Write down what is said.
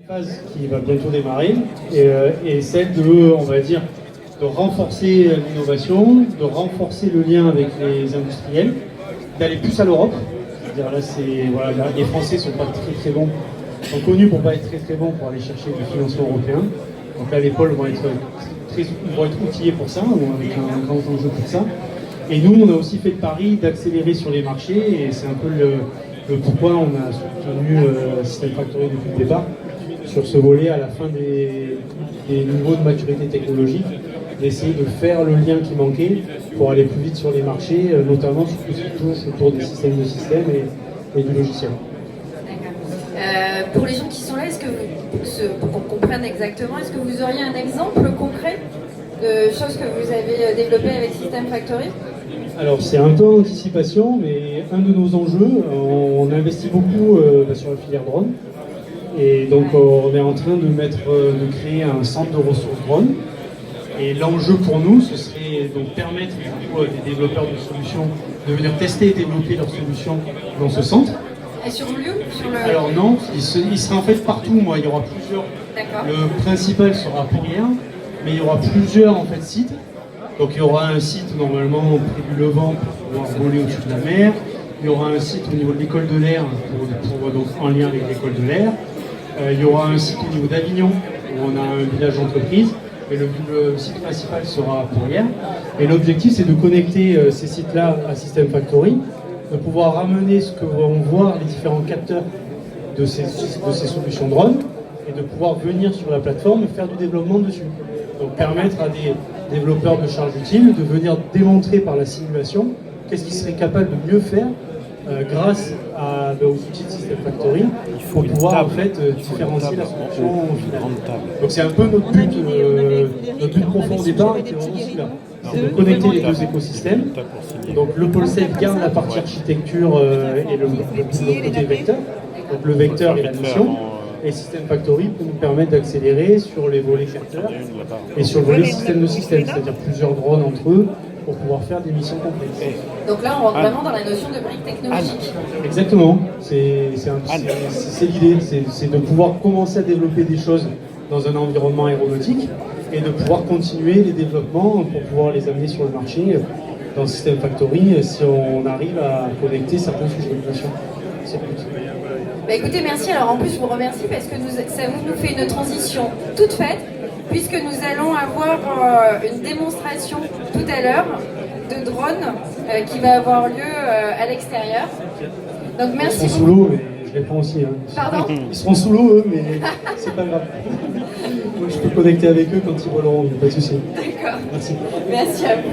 phase qui va bientôt démarrer et celle de, on va dire, de renforcer l'innovation, de renforcer le lien avec les industriels, d'aller plus à l'Europe. C'est-à-dire là, voilà, les Français sont pas très bons, sont connus pour pas être très bons pour aller chercher du financement européen. Donc là, les pôles vont être outillés pour ça, ou avec un grand enjeu pour ça. Et nous, on a aussi fait le pari d'accélérer sur les marchés, et c'est un peu le pourquoi on a soutenu System Factory depuis le départ sur ce volet à la fin des niveaux de maturité technologique, d'essayer de faire le lien qui manquait pour aller plus vite sur les marchés, notamment sur tout ce qui touche autour des systèmes de système et du logiciel. Pour les gens qui sont là, pour qu'on comprenne exactement, est-ce que vous auriez un exemple concret de choses que vous avez développées avec System Factory? Alors c'est un peu en anticipation, mais un de nos enjeux, on investit beaucoup sur la filière drone. Et donc on est en train de créer un centre de ressources drone. Et l'enjeu pour nous, ce serait donc permettre à des développeurs de solutions de venir tester et développer leurs solutions dans ce centre. Et sur Lyon Alors non, il sera en fait partout. Il y aura plusieurs. Le principal sera à Pourrières, mais il y aura plusieurs en fait sites. Donc il y aura un site normalement près du Levant pour pouvoir voler au-dessus de la mer. Il y aura un site au niveau de l'école de l'air donc en lien avec l'école de l'air. Il y aura un site au niveau d'Avignon où on a un village d'entreprise. Et le site principal sera à Pourrières. Et l'objectif, c'est de connecter ces sites-là à System Factory, de pouvoir ramener ce que vont voir les différents capteurs de ces solutions drones et de pouvoir venir sur la plateforme et faire du développement dessus. Donc permettre à des développeurs de charge utile de venir démontrer par la simulation qu'est-ce qu'ils seraient capables de mieux faire grâce aux outils de System Factory pour pouvoir en fait différencier la solution au final. Donc c'est un peu notre but profond au départ était vraiment celui-là. C'est de connecter les deux écosystèmes. Donc le pôle safe garde la partie architecture et le côté vecteur. Donc le vecteur et la mission. Et System Factory peut nous permettre d'accélérer sur les volets capteurs et sur le volet système de système, c'est-à-dire plusieurs drones entre eux pour pouvoir faire des missions complexes. Donc là, on rentre vraiment dans la notion de brique technologique. Exactement. C'est l'idée, c'est de pouvoir commencer à développer des choses dans un environnement aéronautique et de pouvoir continuer les développements pour pouvoir les amener sur le marché dans System Factory si on arrive à connecter certaines sous-solutions. Écoutez, merci. Alors en plus, je vous remercie parce que ça nous fait une transition toute faite, puisque nous allons avoir une démonstration tout à l'heure de drone qui va avoir lieu à l'extérieur. Donc merci. Ils seront sous l'eau, mais je réponds aussi. Pardon ? Ils seront sous l'eau, eux, mais c'est pas grave. Moi, je peux connecter avec eux quand ils voleront, il n'y a pas de souci. D'accord. Merci. Merci à vous.